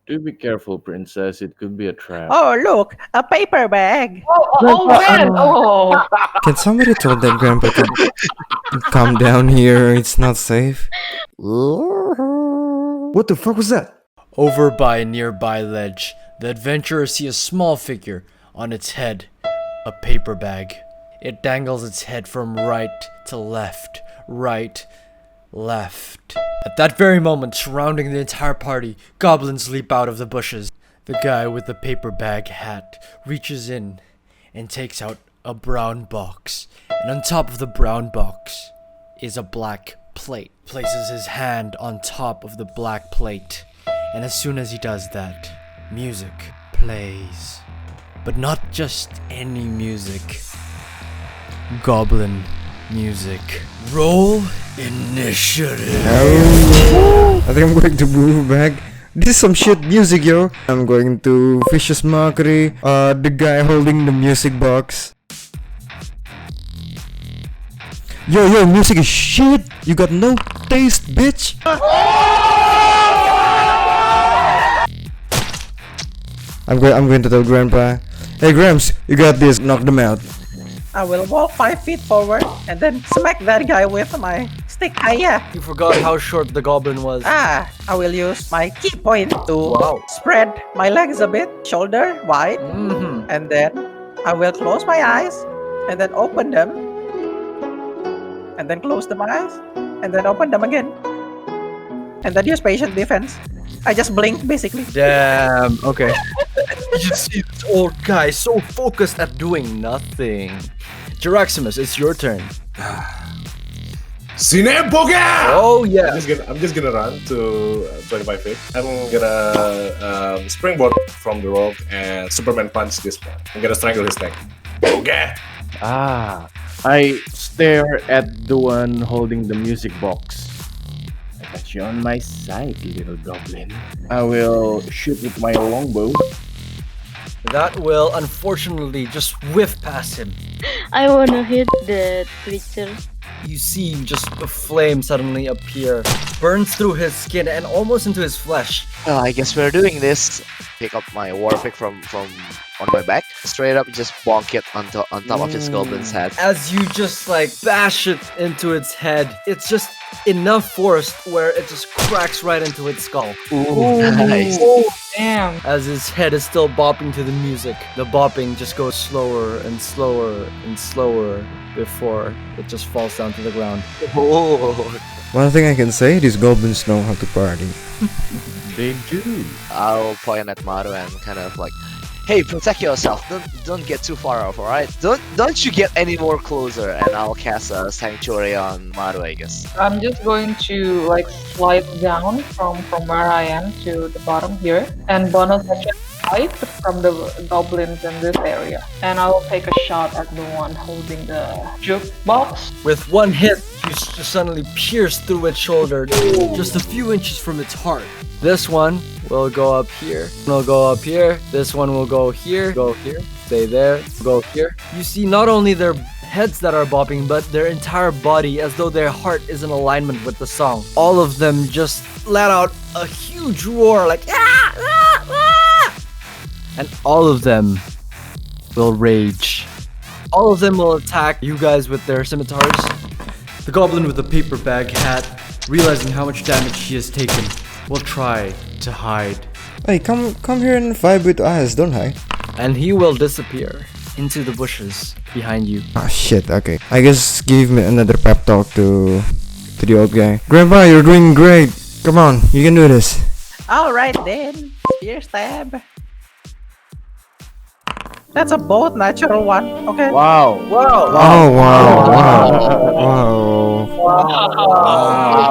Do be careful, princess. It could be a trap. Oh, look, a paper bag. Oh Grandpa, man! Oh, Can somebody tell that grandpa to calm down here? It's not safe. What the fuck was that? Over by a nearby ledge, the adventurers see a small figure. On its head, a paper bag. It dangles its head from right to left, right, left. At that very moment, surrounding the entire party, goblins leap out of the bushes. The guy with the paper bag hat reaches in and takes out a brown box. And on top of the brown box is a black plate. Places his hand on top of the black plate. And as soon as he does that, music plays. But not just any music. Goblin music. Roll initiative. I think I'm going to move back. This is some shit music, yo. I'm going to Vicious Mockery. The guy holding the music box. Yo, music is shit. You got no taste, bitch. I'm going to tell Grandpa. Hey, Gramps, you got this. Knock them out. I will walk 5 feet forward and then smack that guy with my stick. Yeah. You forgot how short the goblin was. I will use my key point to Wow. spread my legs a bit, shoulder wide, and then I will close my eyes and then open them, and then close my eyes and then open them again, and then use patient defense. I just blink basically. Damn, okay. You see this old guy so focused at doing nothing. Jiraximus, it's your turn. Sineboga! Oh yeah. I'm just gonna run to 25 feet. I'm gonna springboard from the rope and Superman punch this one. I'm gonna strangle his neck. Okay. I stare at the one holding the music box. I got you on my side, little goblin. I will shoot with my longbow. That will unfortunately just whiff past him. I wanna hit the creature. You see just a flame suddenly appear, burns through his skin and almost into his flesh. I guess we're doing this. Pick up my war pick from on my back. Straight up, just bonk it on top of his goblin's head. As you just like bash it into its head, it's just enough force where it just cracks right into its skull. Ooh, nice. oh damn! As his head is still bopping to the music, the bopping just goes slower and slower and slower before it just falls down to the ground. Oh, One thing I can say, these goblins know how to party. They do. I'll point at Maru and kind of like, hey, protect yourself. Don't get too far off, alright? Don't you get any more closer, and I'll cast a sanctuary on Maru, I guess. I'm just going to like slide down from where I am to the bottom here, and bonus action fight from the goblins in this area, and I'll take a shot at the one holding the jukebox. With one hit, you just suddenly pierce through its shoulder, just a few inches from its heart. This one will go up here, will go up here, this one will go here, stay there, go here. You see not only their heads that are bopping, but their entire body as though their heart is in alignment with the song. All of them just let out a huge roar like ah, ah, ah! And all of them will rage. All of them will attack you guys with their scimitars. The goblin with the paper bag hat, realizing how much damage he has taken, will try to hide. Hey, come here and vibe with us, don't hide. And he will disappear into the bushes behind you. Ah shit, okay. I guess give me another pep talk to the old guy. Grandpa, you're doing great. Come on, you can do this. Alright then, spear stab. That's a both natural one. Okay. Wow. Wow! Oh wow.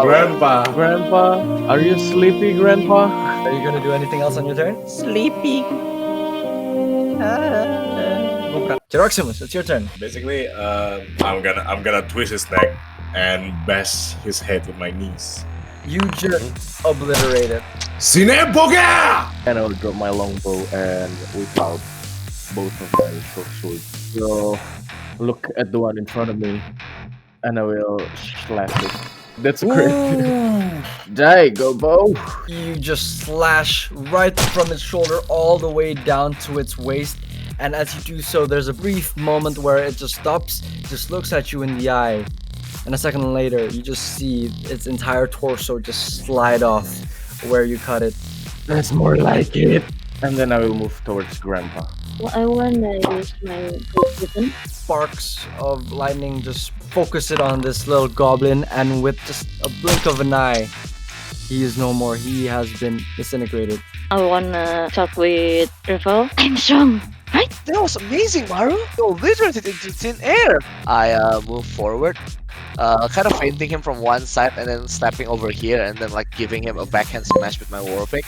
Grandpa. Grandpa, are you sleepy, Grandpa? Are you gonna do anything else on your turn? Sleepy. Jiraximus, it's your turn. Basically, I'm gonna twist his neck and bash his head with my knees. You just obliterate it. Sineboga! And I will drop my longbow and whip out both of my short swords. So look at the one in front of me, and I will slash it. That's great. Die, Gobo. You just slash right from its shoulder all the way down to its waist. And as you do so, there's a brief moment where it just stops, just looks at you in the eye. And a second later, you just see its entire torso just slide off where you cut it. That's more like it. And then I will move towards Grandpa. Well, I wanna use my weapon. Sparks of lightning just focus it on this little goblin, and with just a blink of an eye, he is no more. He has been disintegrated. I wanna talk with Revel. I'm strong, right? That was amazing, Maru. You obliterated it into thin air. I move forward, kind of feinting him from one side and then stepping over here and then like giving him a backhand smash with my war pick.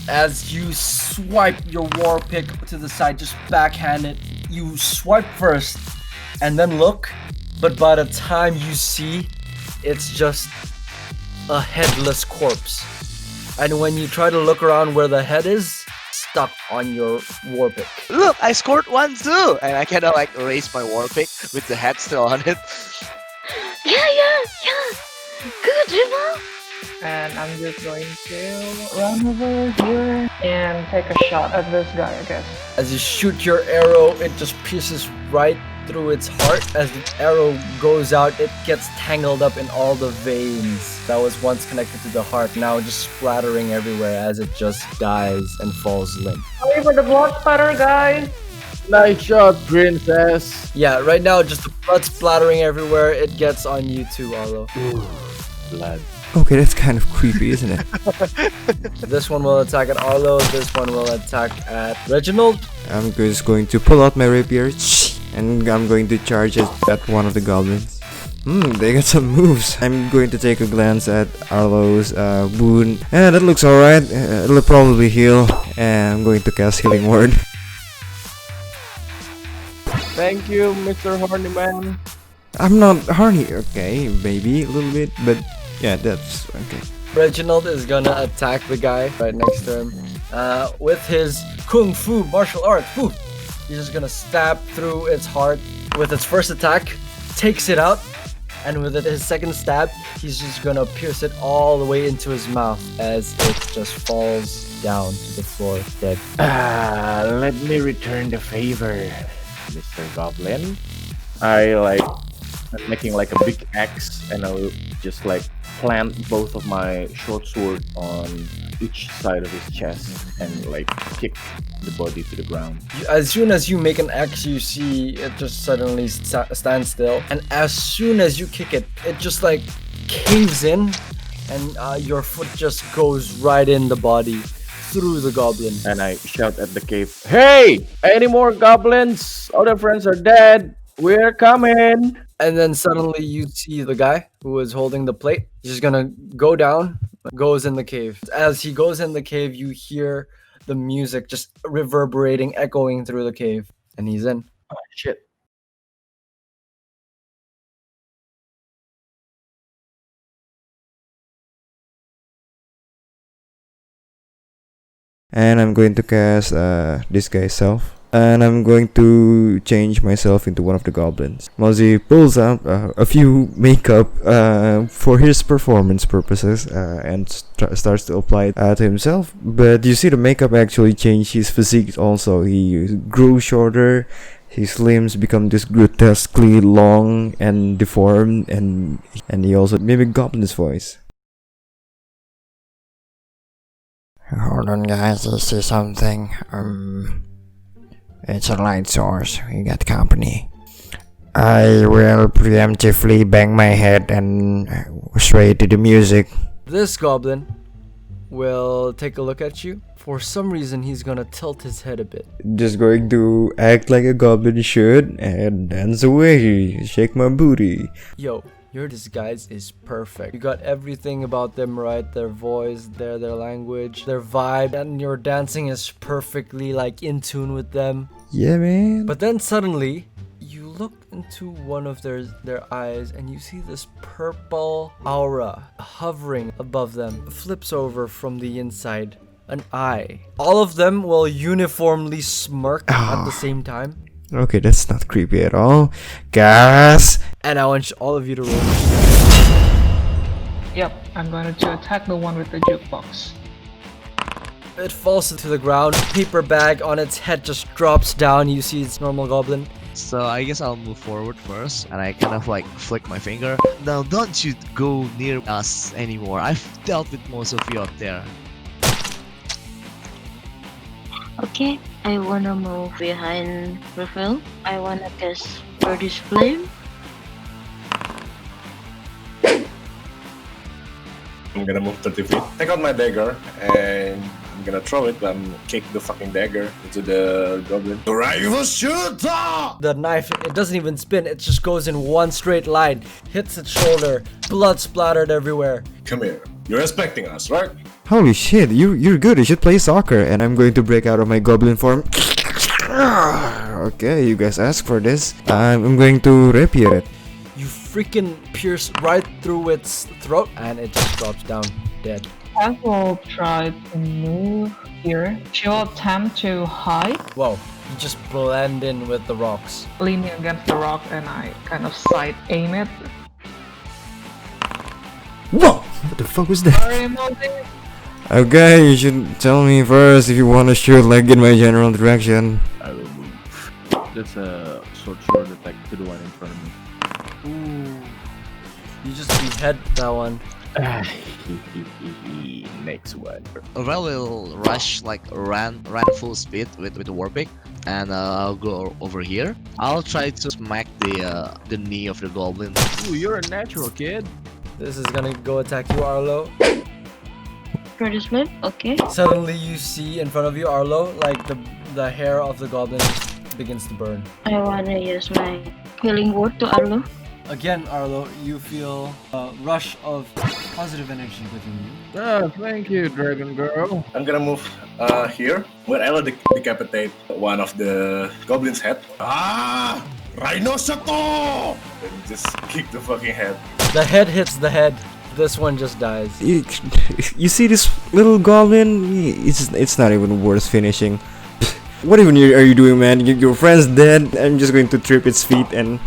As you swipe your war pick to the side, just backhand it. You swipe first and then look, but by the time you see, it's just a headless corpse. And when you try to look around where the head is, stuck on your war pick. Look, I scored one too! And I kind of like raise my war pick with the head still on it. Yeah. Good, Revel. And I'm just going to run over here and take a shot at this guy, I guess. As you shoot your arrow, it just pierces right through its heart. As the arrow goes out, it gets tangled up in all the veins that was once connected to the heart, now just splattering everywhere as it just dies and falls limp. Sorry for the blood spatter, guys. Nice shot, princess. Yeah, right now just the blood splattering everywhere. It gets on you too, Arlo. Ooh, blood. Okay, that's kind of creepy, isn't it? This one will attack at Arlo, this one will attack at Reginald. I'm just going to pull out my rapier and I'm going to charge it at one of the goblins. They got some moves. I'm going to take a glance at Arlo's wound. Yeah, that looks alright. It'll probably heal. And I'm going to cast Healing Word. Thank you, Mr. Horny Man. I'm not horny, okay, maybe a little bit, but yeah, that's okay. Reginald is gonna attack the guy right next to him with his kung fu martial art. Woo! He's just gonna stab through its heart with its first attack, takes it out, and with his second stab, he's just gonna pierce it all the way into his mouth as it just falls down to the floor dead. Let me return the favor, Mr. Goblin. I'm making like a big axe, and I'll just like plant both of my short sword on each side of his chest and like kick the body to the ground. As soon as you make an X, you see it just suddenly stands still, and as soon as you kick it, it just like caves in, and your foot just goes right in the body through the goblin. And I shout at the cave, "Hey! Any more goblins? All their friends are dead. We're coming!" And then suddenly you see the guy who is holding the plate. He's just gonna go down, goes in the cave. As he goes in the cave, you hear the music just reverberating, echoing through the cave. And he's in. Oh, shit. And I'm going to cast this guy's self. And I'm going to change myself into one of the goblins. Mozzie pulls out a few makeup for his performance purposes and starts to apply it to himself. But you see the makeup actually changed his physique also. He grew shorter, his limbs become this grotesquely long and deformed, and he also mimicked Goblin's voice. Hold on guys, I see something. It's a light source. We got company. I will preemptively bang my head and sway to the music. This goblin will take a look at you. For some reason, he's gonna tilt his head a bit. Just going to act like a goblin should and dance away. Shake my booty. Yo, your disguise is perfect. You got everything about them right. Their voice, their language, their vibe, and your dancing is perfectly like in tune with them. Yeah, man. But then suddenly, you look into one of their eyes and you see this purple aura hovering above them. It flips over from the inside. An eye. All of them will uniformly smirk at the same time. Okay, that's not creepy at all. Gas! And I want all of you to roll. Yep. I'm going to attack the one with the jukebox. It falls to the ground. Paper bag on its head just drops down. You see its normal goblin. So I guess I'll move forward first, and I kind of like flick my finger. Now don't you go near us anymore. I've dealt with most of you up there. Okay, I wanna move behind Raphael. I wanna cast Birdie's Flame. I'm gonna move 30 feet, take out my dagger, and I'm gonna throw it and kick the fucking dagger into the goblin. Rival shooter! The knife, it doesn't even spin. It just goes in one straight line. Hits its shoulder. Blood splattered everywhere. Come here. You're expecting us, right? Holy shit, you're good. You should play soccer. And I'm going to break out of my goblin form. Okay, you guys asked for this. I'm going to rapier it. You freaking pierce right through its throat and it just drops down dead. I will try to move here. She will attempt to hide, Whoa, you just blend in with the rocks. leaning against the rock, and I kind of side aim it. Whoa! What the fuck was that? Sorry, Moses. Okay, you should tell me first if you want to shoot like in my general direction. I will move. That's a sword attack to the one in front of me. Ooh. You just behead that one. Next one. Aurel will rush like run full speed with the warpick, and I'll go over here. I'll try to smack the knee of the goblin. Ooh, you're a natural kid. This is gonna go attack you, Arlo. Birdie's Flame. Okay. Suddenly you see in front of you, Arlo, like the hair of the goblin just begins to burn. I wanna use my healing word to Arlo. Again, Arlo, you feel a rush of positive energy within you. Ah, thank you, Dragon Girl. I'm gonna move here, where I'll decapitate one of the goblin's head. Ah! Rhinoceros! And just kick the fucking head. The head hits the head. This one just dies. You see this little goblin? It's not even worth finishing. What even are you doing, man? Your friend's dead. I'm just going to trip its feet and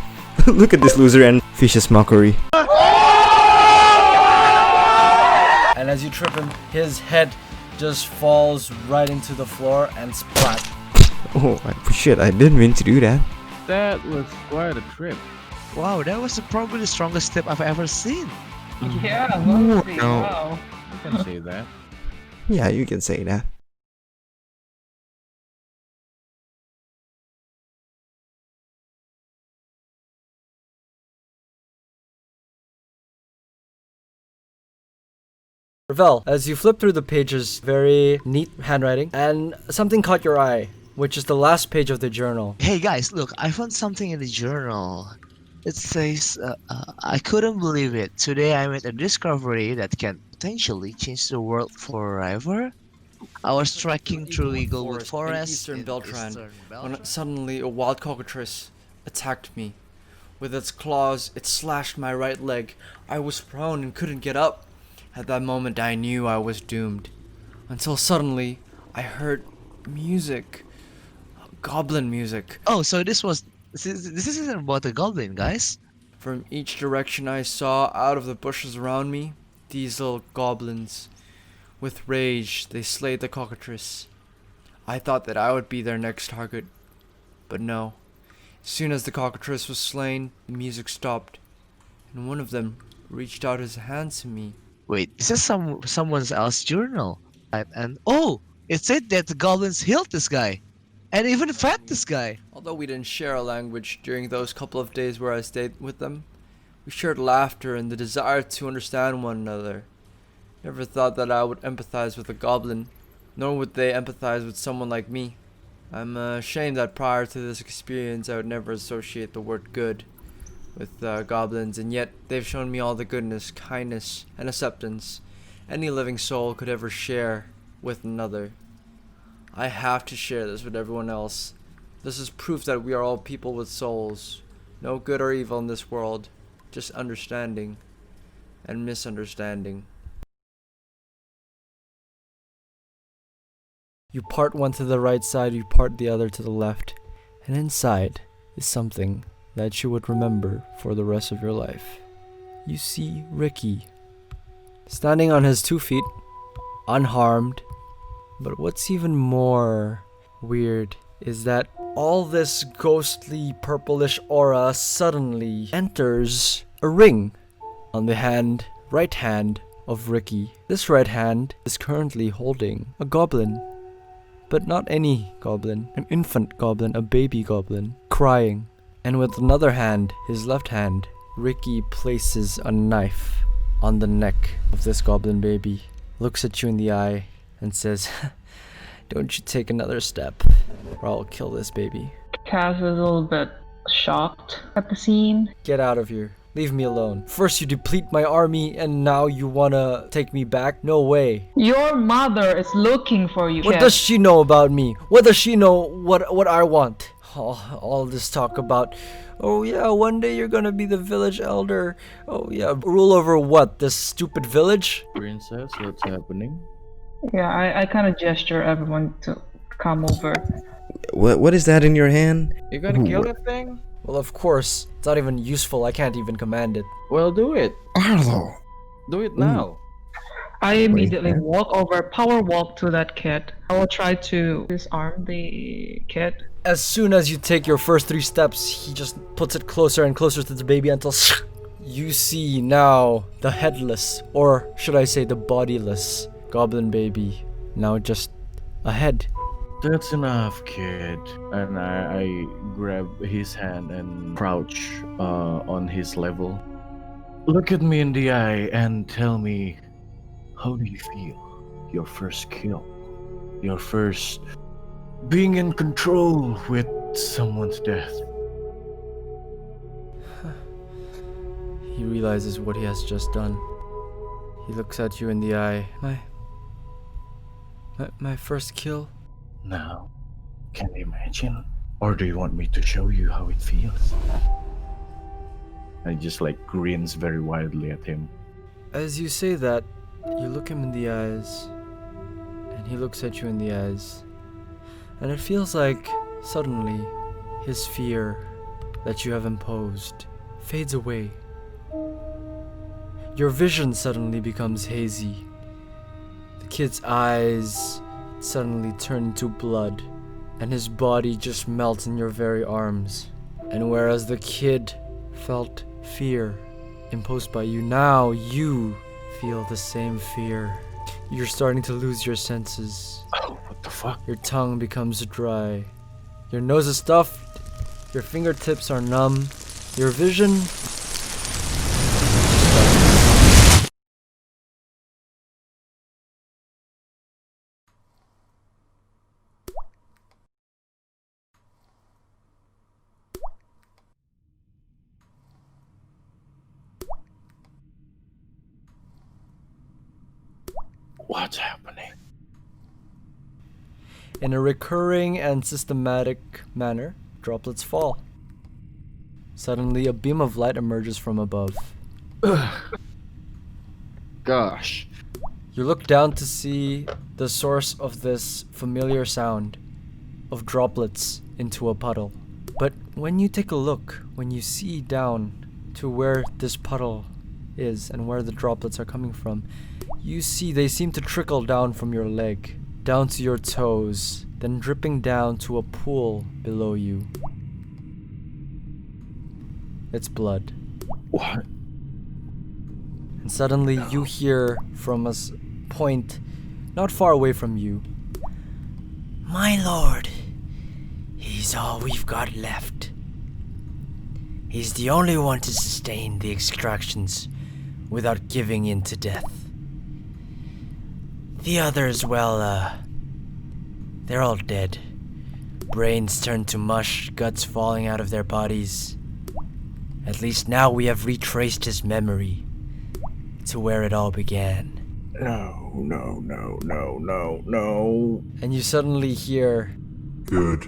look at this loser and vicious mockery. And as you trip him, his head just falls right into the floor and splat. Oh shit! I didn't mean to do that. That was quite a trip. Wow, that was probably the strongest step I've ever seen. Yeah, Moses. no. Wow. You can say that. Yeah, you can say that. Ravel, as you flip through the pages, very neat handwriting, and something caught your eye, which is the last page of the journal. Hey guys, look, I found something in the journal. It says, I couldn't believe it. Today I made a discovery that can potentially change the world forever. I was trekking through Eaglewood in Forest eastern in Beltran, eastern when Beltran. suddenly a wild cockatrice attacked me. With its claws, it slashed my right leg. I was prone and couldn't get up. At that moment, I knew I was doomed. Until suddenly, I heard music. Goblin music. Oh, so this isn't about the goblin, guys. From each direction I saw out of the bushes around me, these little goblins. With rage, they slayed the cockatrice. I thought that I would be their next target. But no. As soon as the cockatrice was slain, the music stopped. And one of them reached out his hand to me. Wait, this is someone else's journal. And oh, it said that the goblins healed this guy, and even fed this guy. Although we didn't share a language during those couple of days where I stayed with them, we shared laughter and the desire to understand one another. Never thought that I would empathize with a goblin, nor would they empathize with someone like me. I'm ashamed that prior to this experience I would never associate the word good with goblins, and yet they've shown me all the goodness, kindness, and acceptance any living soul could ever share with another. I have to share this with everyone else. This is proof that we are all people with souls. No good or evil in this world, just understanding and misunderstanding. You part one to the right side, you part the other to the left, and inside is something that you would remember for the rest of your life. You see Ricky standing on his 2 feet, unharmed. But what's even more weird is that all this ghostly purplish aura suddenly enters a ring on the right hand of Ricky. This right hand is currently holding a goblin, but not any goblin, an infant goblin, a baby goblin, crying. And with another hand, his left hand, Ricky places a knife on the neck of this goblin baby, looks at you in the eye, and says, "Don't you take another step, or I'll kill this baby." Cass is a little bit shocked at the scene. Get out of here. Leave me alone. First you deplete my army, and now you wanna take me back? No way. Your mother is looking for you, What Cass. does she know about me? What does she know what I want? All this talk about, oh yeah, one day you're gonna be the village elder. Oh yeah, rule over what? This stupid village? Princess, what's happening? Yeah, I kind of gesture everyone to come over. What is that in your hand? You gonna kill that thing? Well, of course. It's not even useful. I can't even command it. Well, do it. Arlo. Do it now. I immediately power walk to that kid. I will try to disarm the kid. As soon as you take your first 3 steps, he just puts it closer and closer to the baby until you see now the headless, or should I say the bodiless, goblin baby. Now just a head. That's enough, kid. And I grab his hand and crouch on his level. Look at me in the eye and tell me, how do you feel? Your first kill. Your first being in control with someone's death. He realizes what he has just done. He looks at you in the eye. My first kill? Now, can you imagine? Or do you want me to show you how it feels? I just grins very wildly at him. As you say that, you look him in the eyes, and he looks at you in the eyes, and it feels like suddenly his fear that you have imposed fades away. Your vision suddenly becomes hazy. The kid's eyes suddenly turn to blood, and his body just melts in your very arms. And whereas the kid felt fear imposed by you, now you feel the same fear. You're starting to lose your senses. Oh, what the fuck? Your tongue becomes dry. Your nose is stuffed. Your fingertips are numb. Your vision... What's happening? In a recurring and systematic manner, droplets fall. Suddenly, a beam of light emerges from above. Gosh. You look down to see the source of this familiar sound of droplets into a puddle. But when you take a look, when you see down to where this puddle is and where the droplets are coming from, you see they seem to trickle down from your leg, down to your toes, then dripping down to a pool below you. It's blood. What? And suddenly you hear from a point not far away from you, "My lord, he's all we've got left. He's the only one to sustain the extractions without giving in to death. The others, well, they're all dead. Brains turned to mush, guts falling out of their bodies. At least now we have retraced his memory to where it all began." No. And you suddenly hear, Good.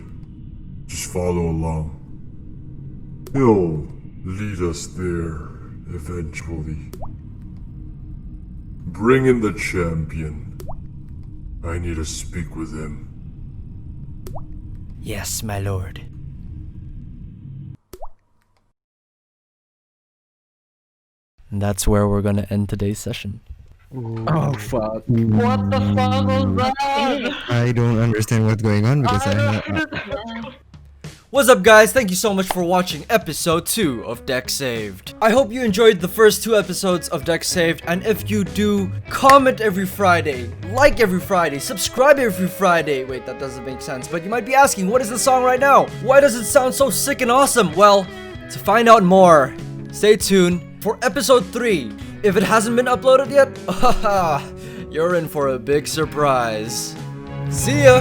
Just follow along. He'll lead us there eventually. Bring in the champion. I need to speak with him. "Yes, my lord." And that's where we're gonna end today's session. Oh fuck. What the fuck was that? I don't understand what's going on because What's up, guys? Thank you so much for watching episode 2 of Dexsaved. I hope you enjoyed the first 2 episodes of Dexsaved, and if you do, comment every Friday, like every Friday, subscribe every Friday. Wait, that doesn't make sense, but you might be asking, what is the song right now? Why does it sound so sick and awesome? Well, to find out more, stay tuned for episode 3. If it hasn't been uploaded yet, you're in for a big surprise. See ya!